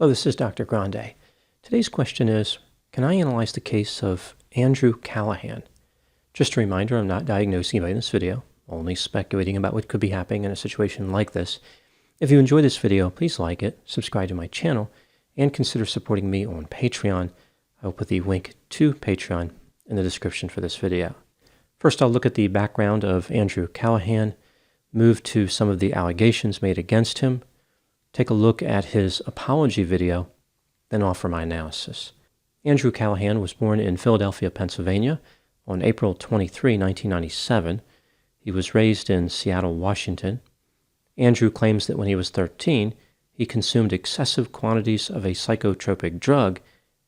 Hello, this is Dr. Grande. Today's question is, can I analyze the case of Andrew Callaghan? Just a reminder, I'm not diagnosing anybody in this video, only speculating about what could be happening in a situation like this. If you enjoy this video, please like it, subscribe to my channel, and consider supporting me on Patreon. I will put the link to Patreon in the description for this video. First, I'll look at the background of Andrew Callaghan, move to some of the allegations made against him, take a look at his apology video, then offer my analysis. Andrew Callaghan was born in Philadelphia, Pennsylvania on April 23, 1997. He was raised in Seattle, Washington. Andrew claims that when he was 13, he consumed excessive quantities of a psychotropic drug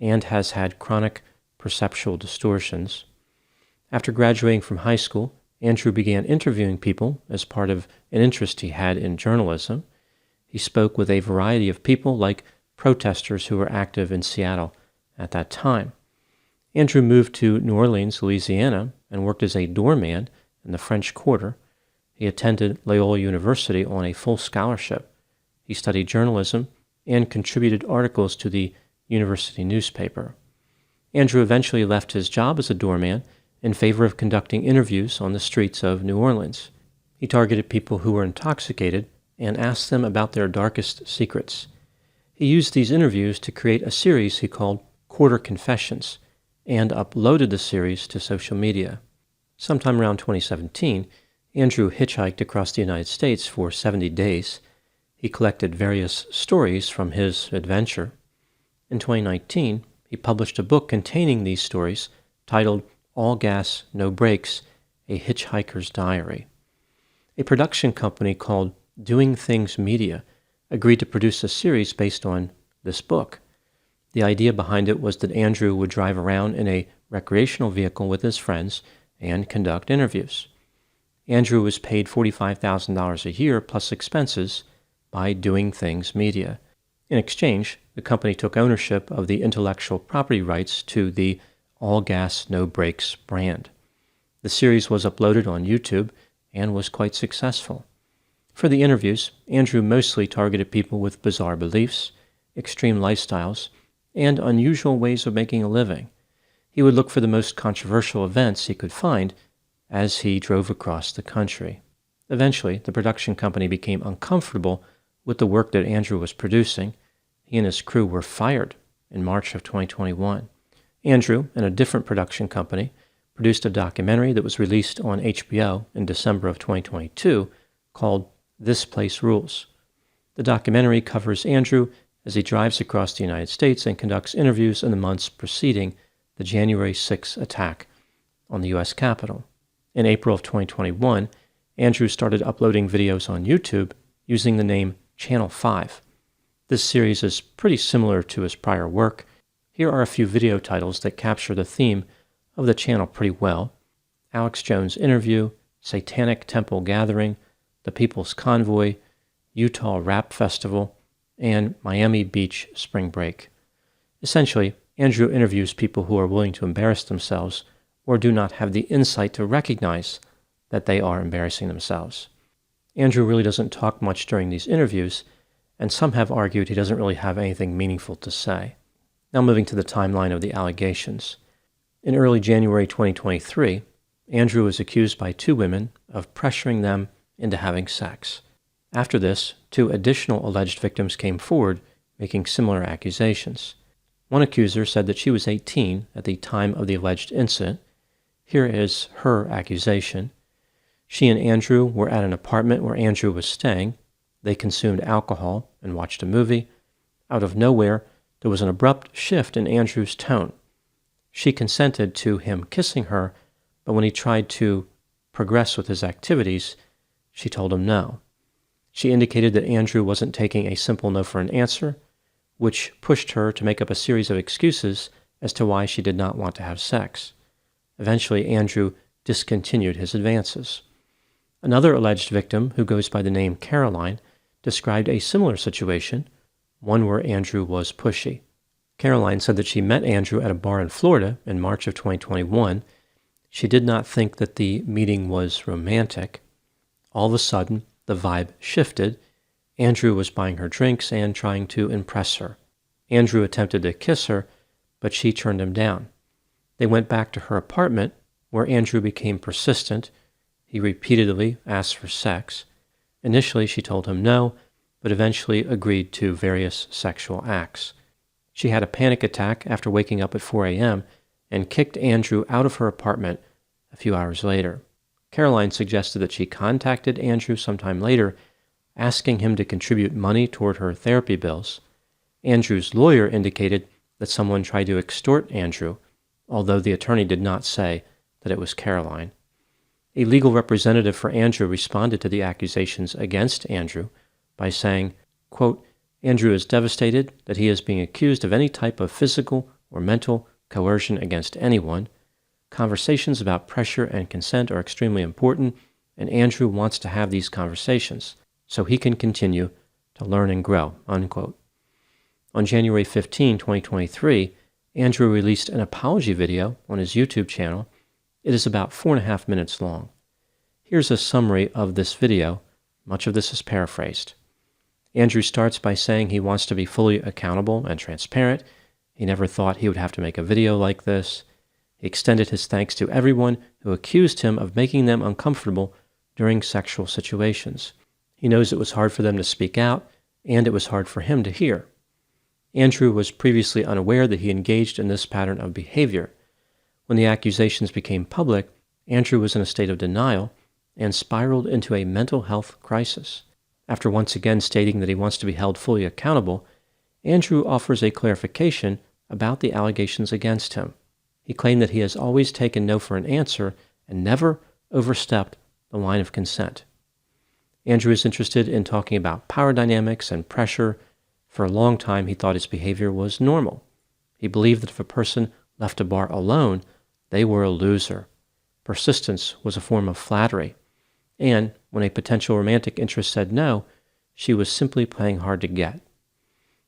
and has had chronic perceptual distortions. After graduating from high school, Andrew began interviewing people as part of an interest he had in journalism. He spoke with a variety of people, like protesters who were active in Seattle at that time. Andrew moved to New Orleans, Louisiana, and worked as a doorman in the French Quarter. He attended Loyola University on a full scholarship. He studied journalism and contributed articles to the university newspaper. Andrew eventually left his job as a doorman in favor of conducting interviews on the streets of New Orleans. He targeted people who were intoxicated and asked them about their darkest secrets. He used these interviews to create a series he called Quarter Confessions and uploaded the series to social media. Sometime around 2017, Andrew hitchhiked across the United States for 70 days. He collected various stories from his adventure. In 2019, he published a book containing these stories titled All Gas, No Brakes, A Hitchhiker's Diary. A production company called Doing Things Media agreed to produce a series based on this book. The idea behind it was that Andrew would drive around in a recreational vehicle with his friends and conduct interviews. Andrew was paid $45,000 a year plus expenses by Doing Things Media. In exchange, the company took ownership of the intellectual property rights to the All Gas, No Brakes brand. The series was uploaded on YouTube and was quite successful. For the interviews, Andrew mostly targeted people with bizarre beliefs, extreme lifestyles, and unusual ways of making a living. He would look for the most controversial events he could find as he drove across the country. Eventually, the production company became uncomfortable with the work that Andrew was producing. He and his crew were fired in March of 2021. Andrew and a different production company produced a documentary that was released on HBO in December of 2022 called This Place Rules. The documentary covers Andrew as he drives across the United States and conducts interviews in the months preceding the January 6th attack on the U.S. Capitol. In April of 2021, Andrew started uploading videos on YouTube using the name Channel 5. This series is pretty similar to his prior work. Here are a few video titles that capture the theme of the channel pretty well: Alex Jones Interview, Satanic Temple Gathering, The People's Convoy, Utah Rap Festival, and Miami Beach Spring Break. Essentially, Andrew interviews people who are willing to embarrass themselves or do not have the insight to recognize that they are embarrassing themselves. Andrew really doesn't talk much during these interviews, and some have argued he doesn't really have anything meaningful to say. Now moving to the timeline of the allegations. In early January 2023, Andrew was accused by two women of pressuring them into having sex. After this, two additional alleged victims came forward, making similar accusations. One accuser said that she was 18 at the time of the alleged incident. Here is her accusation. She and Andrew were at an apartment where Andrew was staying. They consumed alcohol and watched a movie. Out of nowhere, there was an abrupt shift in Andrew's tone. She consented to him kissing her, but when he tried to progress with his activities, she told him no. She indicated that Andrew wasn't taking a simple no for an answer, which pushed her to make up a series of excuses as to why she did not want to have sex. Eventually, Andrew discontinued his advances. Another alleged victim, who goes by the name Caroline, described a similar situation, one where Andrew was pushy. Caroline said that she met Andrew at a bar in Florida in March of 2021. She did not think that the meeting was romantic. All of a sudden, the vibe shifted. Andrew was buying her drinks and trying to impress her. Andrew attempted to kiss her, but she turned him down. They went back to her apartment, where Andrew became persistent. He repeatedly asked for sex. Initially, she told him no, but eventually agreed to various sexual acts. She had a panic attack after waking up at 4 a.m. and kicked Andrew out of her apartment a few hours later. Caroline suggested that she contacted Andrew sometime later, asking him to contribute money toward her therapy bills. Andrew's lawyer indicated that someone tried to extort Andrew, although the attorney did not say that it was Caroline. A legal representative for Andrew responded to the accusations against Andrew by saying, quote, Andrew is devastated that he is being accused of any type of physical or mental coercion against anyone. Conversations about pressure and consent are extremely important, and Andrew wants to have these conversations so he can continue to learn and grow, unquote. On January 15, 2023, Andrew released an apology video on his YouTube channel. It is about 4.5 minutes long. Here's a summary of this video. Much of this is paraphrased. Andrew starts by saying he wants to be fully accountable and transparent. He never thought he would have to make a video like this. He extended his thanks to everyone who accused him of making them uncomfortable during sexual situations. He knows it was hard for them to speak out, and it was hard for him to hear. Andrew was previously unaware that he engaged in this pattern of behavior. When the accusations became public, Andrew was in a state of denial and spiraled into a mental health crisis. After once again stating that he wants to be held fully accountable, Andrew offers a clarification about the allegations against him. He claimed that he has always taken no for an answer and never overstepped the line of consent. Andrew is interested in talking about power dynamics and pressure. For a long time, he thought his behavior was normal. He believed that if a person left a bar alone, they were a loser. Persistence was a form of flattery. And when a potential romantic interest said no, she was simply playing hard to get.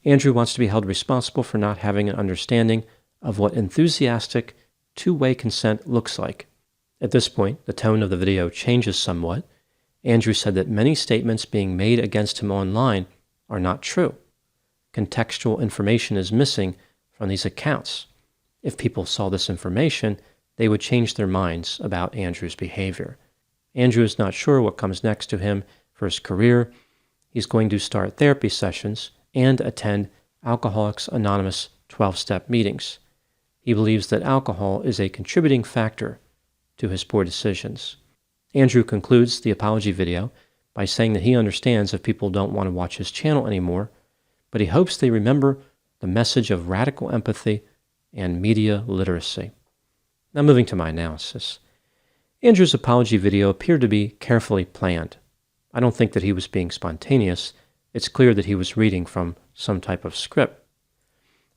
Andrew wants to be held responsible for not having an understanding of what enthusiastic, two-way consent looks like. At this point, the tone of the video changes somewhat. Andrew said that many statements being made against him online are not true. Contextual information is missing from these accounts. If people saw this information, they would change their minds about Andrew's behavior. Andrew is not sure what comes next to him for his career. He's going to start therapy sessions and attend Alcoholics Anonymous 12-step meetings. He believes that alcohol is a contributing factor to his poor decisions. Andrew concludes the apology video by saying that he understands if people don't want to watch his channel anymore, but he hopes they remember the message of radical empathy and media literacy. Now moving to my analysis. Andrew's apology video appeared to be carefully planned. I don't think that he was being spontaneous. It's clear that he was reading from some type of script.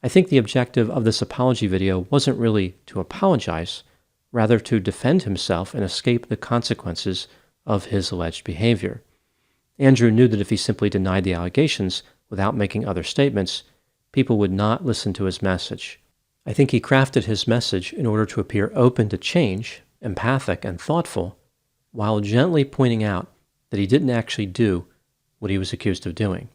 I think the objective of this apology video wasn't really to apologize, rather to defend himself and escape the consequences of his alleged behavior. Andrew knew that if he simply denied the allegations without making other statements, people would not listen to his message. I think he crafted his message in order to appear open to change, empathic and thoughtful, while gently pointing out that he didn't actually do what he was accused of doing.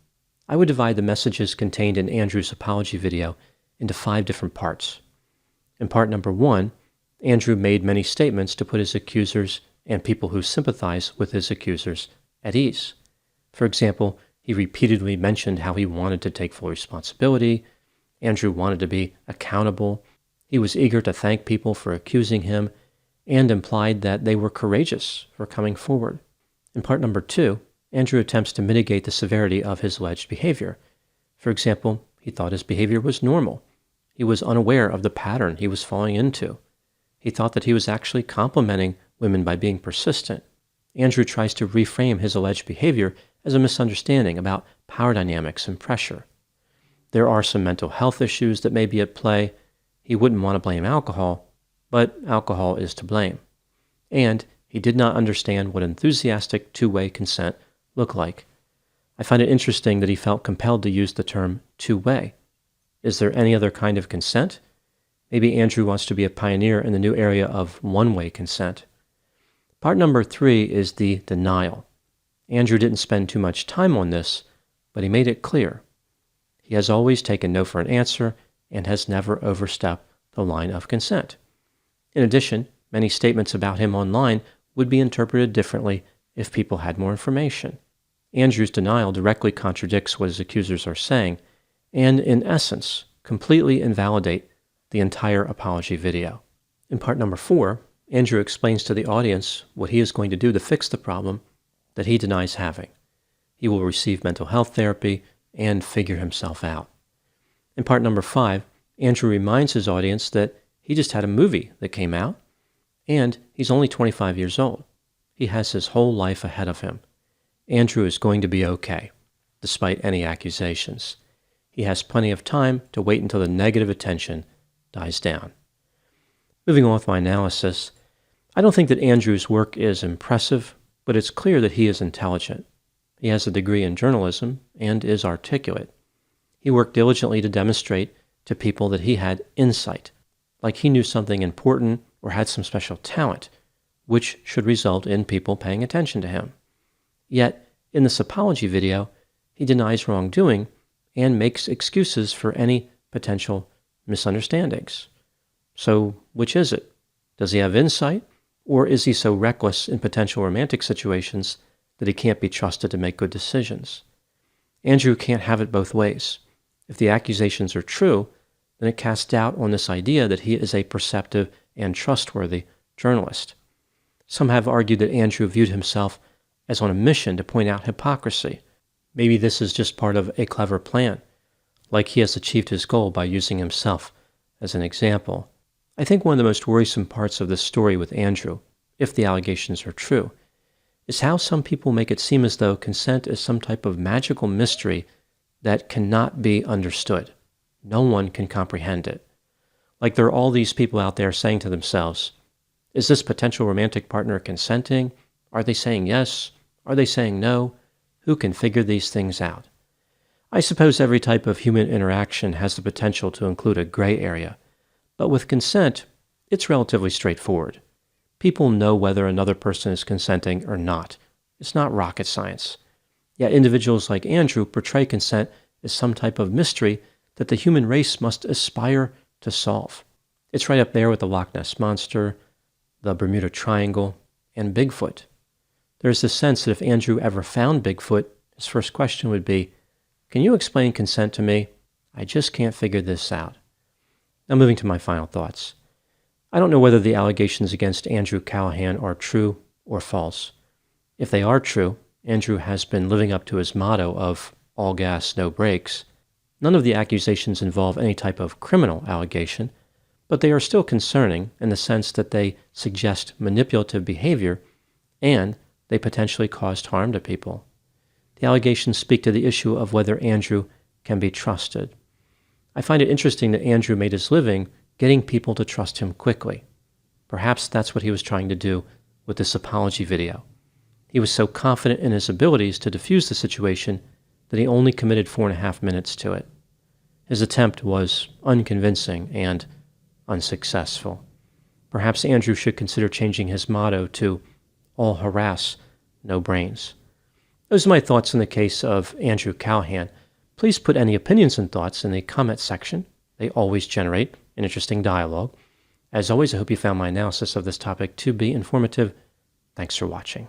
I would divide the messages contained in Andrew's apology video into 5 different parts. In part number 1, Andrew made many statements to put his accusers and people who sympathize with his accusers at ease. For example, he repeatedly mentioned how he wanted to take full responsibility. Andrew wanted to be accountable. He was eager to thank people for accusing him and implied that they were courageous for coming forward. In part number 2, Andrew attempts to mitigate the severity of his alleged behavior. For example, he thought his behavior was normal. He was unaware of the pattern he was falling into. He thought that he was actually complimenting women by being persistent. Andrew tries to reframe his alleged behavior as a misunderstanding about power dynamics and pressure. There are some mental health issues that may be at play. He wouldn't want to blame alcohol, but alcohol is to blame. And he did not understand what enthusiastic two-way consent looked like. I find it interesting that he felt compelled to use the term two-way. Is there any other kind of consent? Maybe Andrew wants to be a pioneer in the new area of one-way consent. Part number 3 is the denial. Andrew didn't spend too much time on this, but he made it clear. He has always taken no for an answer and has never overstepped the line of consent. In addition, many statements about him online would be interpreted differently if people had more information. Andrew's denial directly contradicts what his accusers are saying, and in essence, completely invalidate the entire apology video. In part number 4, Andrew explains to the audience what he is going to do to fix the problem that he denies having. He will receive mental health therapy and figure himself out. In part number 5, Andrew reminds his audience that he just had a movie that came out, and he's only 25 years old. He has his whole life ahead of him. Andrew is going to be okay, despite any accusations. He has plenty of time to wait until the negative attention dies down. Moving on with my analysis, I don't think that Andrew's work is impressive, but it's clear that he is intelligent. He has a degree in journalism and is articulate. He worked diligently to demonstrate to people that he had insight, like he knew something important or had some special talent, which should result in people paying attention to him. Yet, in this apology video, he denies wrongdoing and makes excuses for any potential misunderstandings. So, which is it? Does he have insight, or is he so reckless in potential romantic situations that he can't be trusted to make good decisions? Andrew can't have it both ways. If the accusations are true, then it casts doubt on this idea that he is a perceptive and trustworthy journalist. Some have argued that Andrew viewed himself as on a mission to point out hypocrisy. Maybe this is just part of a clever plan, like he has achieved his goal by using himself as an example. I think one of the most worrisome parts of this story with Andrew, if the allegations are true, is how some people make it seem as though consent is some type of magical mystery that cannot be understood. No one can comprehend it. Like there are all these people out there saying to themselves, is this potential romantic partner consenting? Are they saying yes? Are they saying no? Who can figure these things out? I suppose every type of human interaction has the potential to include a gray area, but with consent, it's relatively straightforward. People know whether another person is consenting or not. It's not rocket science. Yet individuals like Andrew portray consent as some type of mystery that the human race must aspire to solve. It's right up there with the Loch Ness Monster, the Bermuda Triangle, and Bigfoot. There's this sense that if Andrew ever found Bigfoot, his first question would be, can you explain consent to me? I just can't figure this out. Now moving to my final thoughts. I don't know whether the allegations against Andrew Callaghan are true or false. If they are true, Andrew has been living up to his motto of all gas, no brakes. None of the accusations involve any type of criminal allegation, but they are still concerning in the sense that they suggest manipulative behavior and they potentially caused harm to people. The allegations speak to the issue of whether Andrew can be trusted. I find it interesting that Andrew made his living getting people to trust him quickly. Perhaps that's what he was trying to do with this apology video. He was so confident in his abilities to defuse the situation that he only committed 4.5 minutes to it. His attempt was unconvincing and unsuccessful. Perhaps Andrew should consider changing his motto to all harass, no brains. Those are my thoughts in the case of Andrew Callaghan. Please put any opinions and thoughts in the comment section. They always generate an interesting dialogue. As always, I hope you found my analysis of this topic to be informative. Thanks for watching.